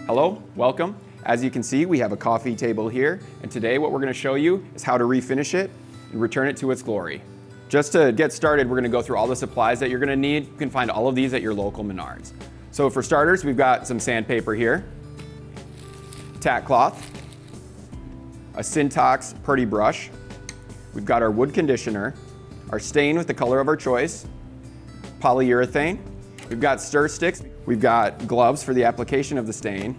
Hello, welcome. As you can see, we have a coffee table here, and today what we're going to show you is how to refinish it and return it to its glory. Just to get started, we're going to go through all the supplies that you're going to need. You can find all of these at your local Menards. So for starters, we've got some sandpaper here, tack cloth, a Syntox Purdy brush, we've got our wood conditioner, our stain with the color of our choice, polyurethane, we've got stir sticks, we've got gloves for the application of the stain,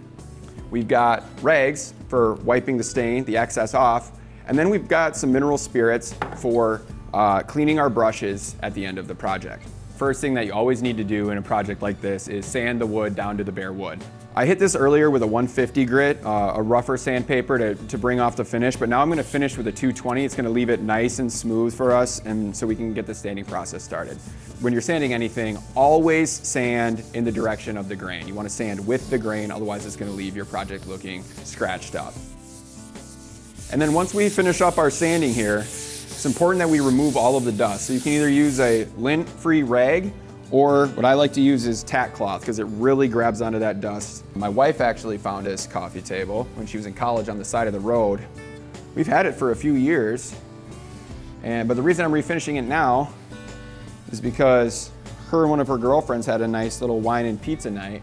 we've got rags for wiping the stain, the excess off, and then we've got some mineral spirits for cleaning our brushes at the end of the project. First thing that you always need to do in a project like this is sand the wood down to the bare wood. I hit this earlier with a 150 grit, a rougher sandpaper to bring off the finish, but now I'm going to finish with a 220. It's going to leave it nice and smooth for us, and so we can get the sanding process started. When you're sanding anything, always sand in the direction of the grain. You want to sand with the grain, otherwise it's going to leave your project looking scratched up. And then once we finish up our sanding here, it's important that we remove all of the dust. So you can either use a lint-free rag, or what I like to use is tack cloth because it really grabs onto that dust. My wife actually found this coffee table when she was in college on the side of the road. We've had it for a few years, but the reason I'm refinishing it now is because her and one of her girlfriends had a nice little wine and pizza night,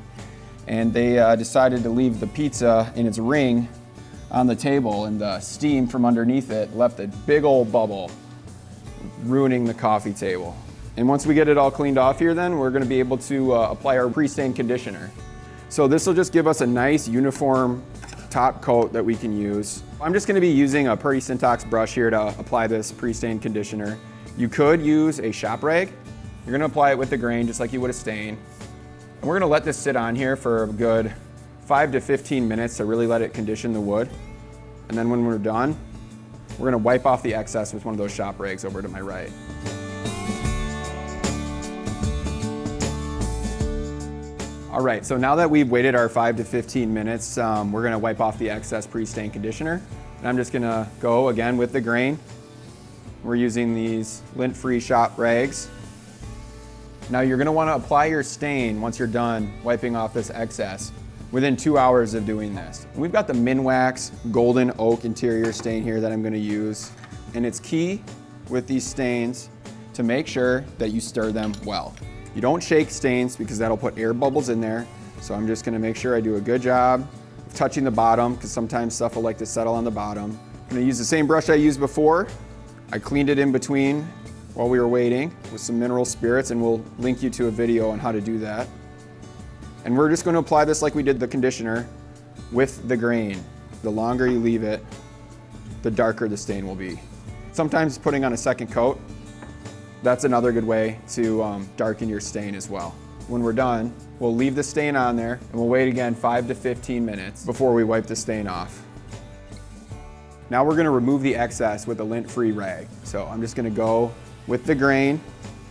and they decided to leave the pizza in its ring on the table, and the steam from underneath it left a big old bubble, ruining the coffee table. And once we get it all cleaned off here, then we're going to be able to apply our pre-stain conditioner. So this will just give us a nice uniform top coat that we can use. I'm just going to be using a Purdy Syntox brush here to apply this pre-stain conditioner. You could use a shop rag. You're going to apply it with the grain just like you would a stain. And we're going to let this sit on here for a good 5 to 15 minutes to really let it condition the wood. And then when we're done, we're going to wipe off the excess with one of those shop rags over to my right. All right, so now that we've waited our 5 to 15 minutes, we're going to wipe off the excess pre-stain conditioner. And I'm just going to go again with the grain. We're using these lint-free shop rags. Now you're going to want to apply your stain once you're done wiping off this excess within 2 hours of doing this. And we've got the Minwax Golden Oak interior stain here that I'm going to use. And it's key with these stains to make sure that you stir them well. You don't shake stains because that'll put air bubbles in there. So I'm just going to make sure I do a good job of touching the bottom because sometimes stuff will like to settle on the bottom. I'm going to use the same brush I used before. I cleaned it in between while we were waiting with some mineral spirits, and we'll link you to a video on how to do that. And we're just going to apply this like we did the conditioner with the grain. The longer you leave it, the darker the stain will be. Sometimes putting on a second coat, that's another good way to darken your stain as well. When we're done, we'll leave the stain on there and we'll wait again 5 to 15 minutes before we wipe the stain off. Now we're going to remove the excess with a lint-free rag. So I'm just going to go with the grain.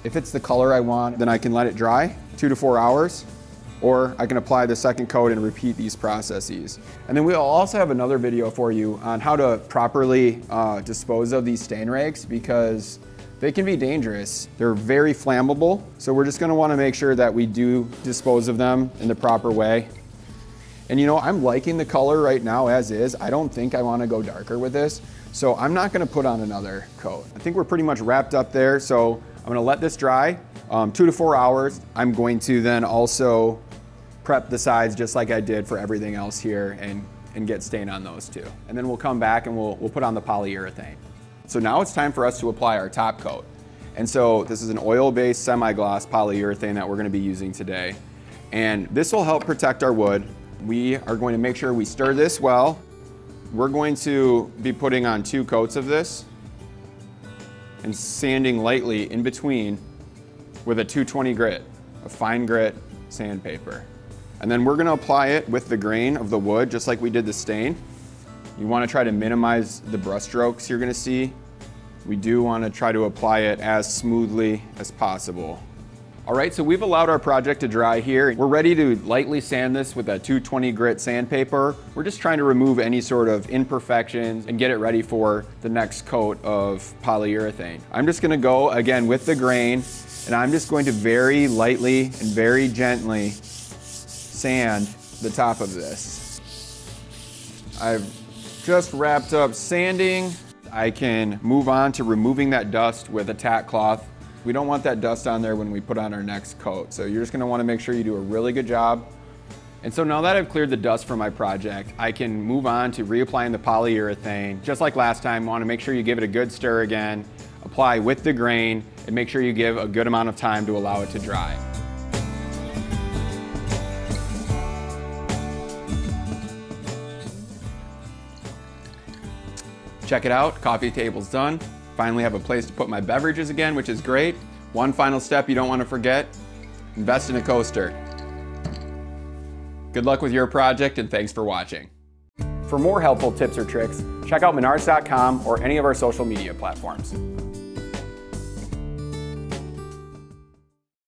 If it's the color I want, then I can let it dry 2 to 4 hours, or I can apply the second coat and repeat these processes. And then we'll also have another video for you on how to properly dispose of these stain rags because they can be dangerous. They're very flammable, so we're just going to want to make sure that we do dispose of them in the proper way. And you know, I'm liking the color right now as is. I don't think I want to go darker with this, so I'm not going to put on another coat. I think we're pretty much wrapped up there, so I'm going to let this dry 2 to 4 hours. I'm going to then also prep the sides just like I did for everything else here and get stain on those too. And then we'll come back and we'll put on the polyurethane. So now it's time for us to apply our top coat. And so this is an oil-based semi-gloss polyurethane that we're going to be using today. And this will help protect our wood. We are going to make sure we stir this well. We're going to be putting on 2 coats of this and sanding lightly in between with a 220 grit, a fine grit sandpaper. And then we're going to apply it with the grain of the wood just like we did the stain. You want to try to minimize the brush strokes you're going to see. We do want to try to apply it as smoothly as possible. All right, so we've allowed our project to dry here. We're ready to lightly sand this with a 220 grit sandpaper. We're just trying to remove any sort of imperfections and get it ready for the next coat of polyurethane. I'm just gonna go again with the grain, and I'm just going to very lightly and very gently sand the top of this. I've just wrapped up sanding. I can move on to removing that dust with a tack cloth. We don't want that dust on there when we put on our next coat. So you're just gonna wanna make sure you do a really good job. And so now that I've cleared the dust from my project, I can move on to reapplying the polyurethane. Just like last time, I wanna make sure you give it a good stir again, apply with the grain, and make sure you give a good amount of time to allow it to dry. Check it out, coffee table's done. Finally have a place to put my beverages again, which is great. One final step you don't want to forget, invest in a coaster. Good luck with your project and thanks for watching. For more helpful tips or tricks, check out Menards.com or any of our social media platforms.